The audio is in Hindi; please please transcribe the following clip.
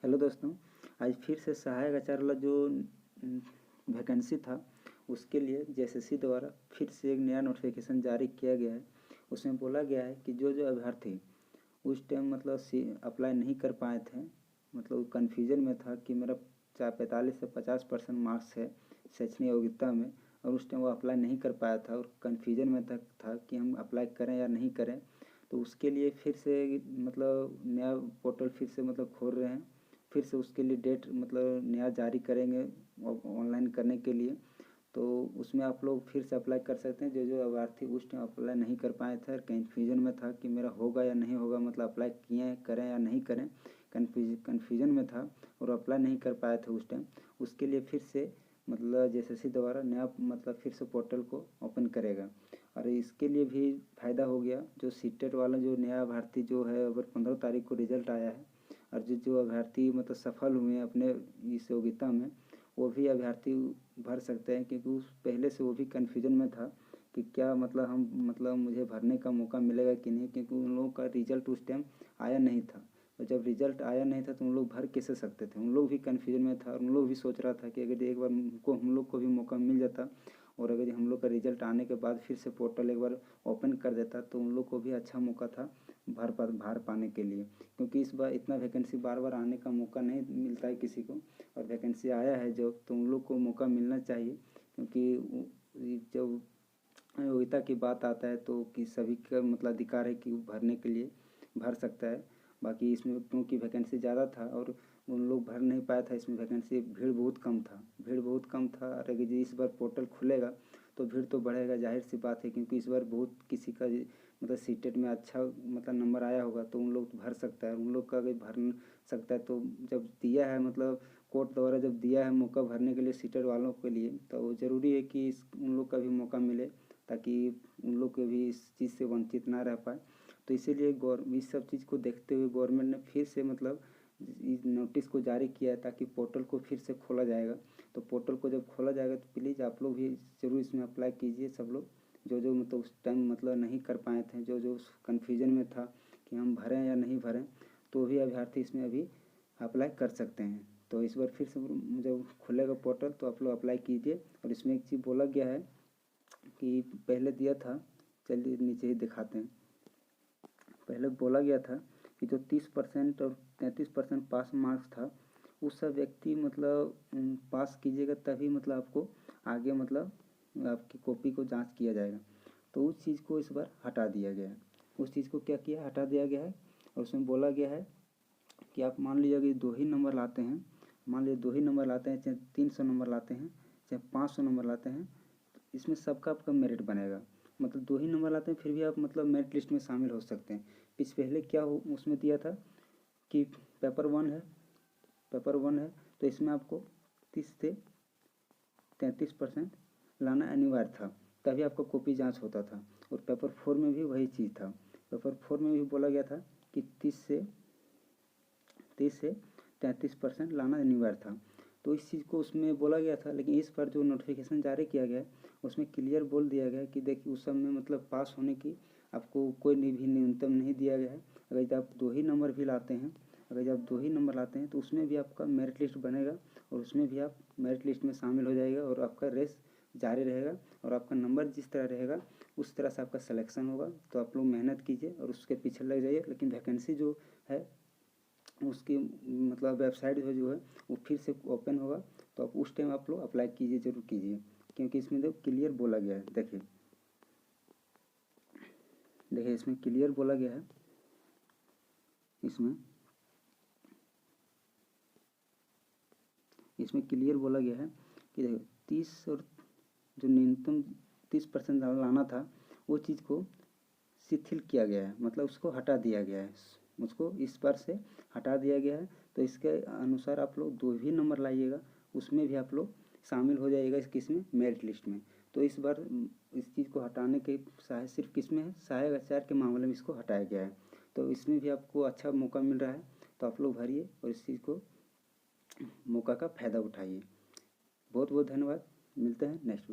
हेलो दोस्तों, आज फिर से सहायक आचार्य वाला जो वैकेंसी था उसके लिए जेएसएससी द्वारा फिर से एक नया नोटिफिकेशन जारी किया गया है। उसमें बोला गया है कि जो जो अभ्यर्थी उस टाइम मतलब अप्लाई नहीं कर पाए थे, मतलब कन्फ्यूजन में था कि मेरा 45 से 50% मार्क्स है शैक्षणिक योग्यता में, और उस टाइम वो अप्लाई नहीं कर पाया था और कन्फ्यूजन में था कि हम अप्लाई करें या नहीं करें। तो उसके लिए फिर से मतलब नया पोर्टल फिर से मतलब खोल रहे हैं। फिर से उसके लिए डेट मतलब नया जारी करेंगे ऑनलाइन करने के लिए। तो उसमें आप लोग फिर से अप्लाई कर सकते हैं। जो जो अभ्यर्थी उस टाइम अप्लाई नहीं कर पाए थे और कन्फ्यूजन में था कि मेरा होगा या नहीं होगा, मतलब अप्लाई किए करें या नहीं करें, कन्फ्यूजन में था और अप्लाई नहीं कर पाए थे उस टाइम, उसके लिए फिर से मतलब जेएसएससी द्वारा नया मतलब फिर से पोर्टल को ओपन करेगा। और इसके लिए भी फ़ायदा हो गया। जो सीटेट वाला जो नया अभ्यर्थी जो है, अगर 15 तारीख को रिजल्ट आया है और जो अभ्यर्थी मतलब सफल हुए हैं अपने इस योग्यता में, वो भी अभ्यर्थी भर सकते हैं। क्योंकि उस पहले से वो भी कन्फ्यूजन में था कि क्या मतलब मुझे भरने का मौका मिलेगा कि नहीं, क्योंकि उन लोगों का रिजल्ट उस टाइम आया नहीं था। और जब रिजल्ट आया नहीं था तो उन लोग भर कैसे सकते थे, उन लोग भी कन्फ्यूजन में था और उन लोग भी सोच रहा था कि अगर एक बार हम लोग को भी मौका मिल जाता और अगर हम लोग का रिजल्ट आने के बाद फिर से पोर्टल एक बार ओपन कर देता तो उन लोग को भी अच्छा मौका था भर पाने के लिए। क्योंकि इस बार इतना वैकेंसी बार बार आने का मौका नहीं मिलता है किसी को, और वैकेंसी आया है जब तो उन लोग को मौका मिलना चाहिए। क्योंकि जब योग्यता की बात आता है तो कि सभी का मतलब अधिकार है कि भरने के लिए भर सकता है। बाकी इसमें क्योंकि वैकेंसी ज़्यादा था और उन लोग भर नहीं पाया था, इसमें वैकेंसी भीड़ बहुत कम था। और अगर इस बार पोर्टल खुलेगा तो भीड़ तो बढ़ेगा, जाहिर सी बात है। क्योंकि इस बार बहुत किसी का मतलब सीटेट में अच्छा मतलब नंबर आया होगा तो उन लोग तो भर सकता है। उन लोग का अगर भर सकता है तो जब दिया है मतलब कोर्ट द्वारा जब दिया है मौका भरने के लिए सीटेट वालों के लिए, तो ज़रूरी है कि उन लोग का भी मौका मिले, ताकि उन लोग को भी इस चीज़ से वंचित ना रह पाए। तो इसीलिए इस सब चीज़ को देखते हुए गवर्नमेंट ने फिर से मतलब इस नोटिस को जारी किया है, ताकि पोर्टल को फिर से खोला जाएगा। तो पोर्टल को जब खोला जाएगा तो प्लीज़ आप लोग भी ज़रूर इसमें अप्लाई कीजिए। सब लोग जो जो मतलब उस टाइम मतलब नहीं कर पाए थे, जो जो कन्फ्यूजन में था कि हम भरें या नहीं भरें, तो भी अभ्यर्थी इसमें अभी अप्लाई कर सकते हैं। तो इस बार फिर से जब खुलेगा पोर्टल तो आप लोग अप्लाई कीजिए। और इसमें एक चीज़ बोला गया है कि पहले दिया था, चलिए नीचे ही दिखाते हैं। पहले बोला गया था कि जो 30% और 33% पास मार्क्स था उस सब व्यक्ति मतलब पास कीजिएगा, तभी मतलब आपको आगे मतलब आपकी कॉपी को जांच किया जाएगा। तो उस चीज़ को इस बार हटा दिया गया है। उस चीज़ को क्या किया, हटा दिया गया है। और उसमें बोला गया है कि आप मान लीजिए कि 2 ही नंबर लाते हैं, मान लीजिए 2 ही नंबर लाते हैं, चाहे 300 नंबर लाते हैं, चाहे 500 नंबर लाते हैं, इसमें सबका आपका मेरिट बनेगा। मतलब 2 ही नंबर लाते हैं फिर भी आप मतलब मेरिट लिस्ट में शामिल हो सकते हैं। पहले क्या हो उसमें दिया था कि पेपर वन है तो इसमें आपको 30 से 33% लाना अनिवार्य था, तभी आपका कॉपी जांच होता था। और पेपर 4 में भी वही चीज़ था। पेपर 4 में भी बोला गया था कि 30 से 33% लाना अनिवार्य था। तो इस चीज़ को उसमें बोला गया था, लेकिन इस पर जो नोटिफिकेशन जारी किया गया है उसमें क्लियर बोल दिया गया है कि देखिए उस सब में मतलब पास होने की आपको कोई भी न्यूनतम नहीं दिया गया है। अगर आप 2 ही नंबर भी लाते हैं, तो उसमें भी आपका मेरिट लिस्ट बनेगा और उसमें भी आप मेरिट लिस्ट में शामिल हो जाएगा और आपका रेस जारी रहेगा। और आपका नंबर जिस तरह रहेगा उस तरह से आपका सिलेक्शन होगा। तो आप लोग मेहनत कीजिए और उसके पीछे लग जाइए। लेकिन वैकेंसी जो है उसकी मतलब वेबसाइट जो है वो फिर से ओपन होगा, तो आप उस टाइम आप लोग अप्लाई कीजिए, ज़रूर कीजिए। क्योंकि इसमें तो क्लियर बोला गया है, देखिए इसमें क्लियर बोला गया है। इसमें क्लियर बोला गया है कि देखो 30 और जो न्यूनतम 30% लाना था वो चीज़ को शिथिल किया गया है, मतलब उसको हटा दिया गया है, उसको इस बार से हटा दिया गया है। तो इसके अनुसार आप लोग 2 ही नंबर लाइएगा, उसमें भी आप लोग शामिल हो जाइएगा इस किस में, मेरिट लिस्ट में। तो इस बार इस चीज़ को हटाने के सिर्फ किस में है, सहायक आचार्य के मामले में इसको हटाया गया है। तो इसमें भी आपको अच्छा मौका मिल रहा है, तो आप लोग भरिए और इस चीज़ को मौका का फ़ायदा उठाइए। बहुत बहुत धन्यवाद, मिलते हैं नेक्स्ट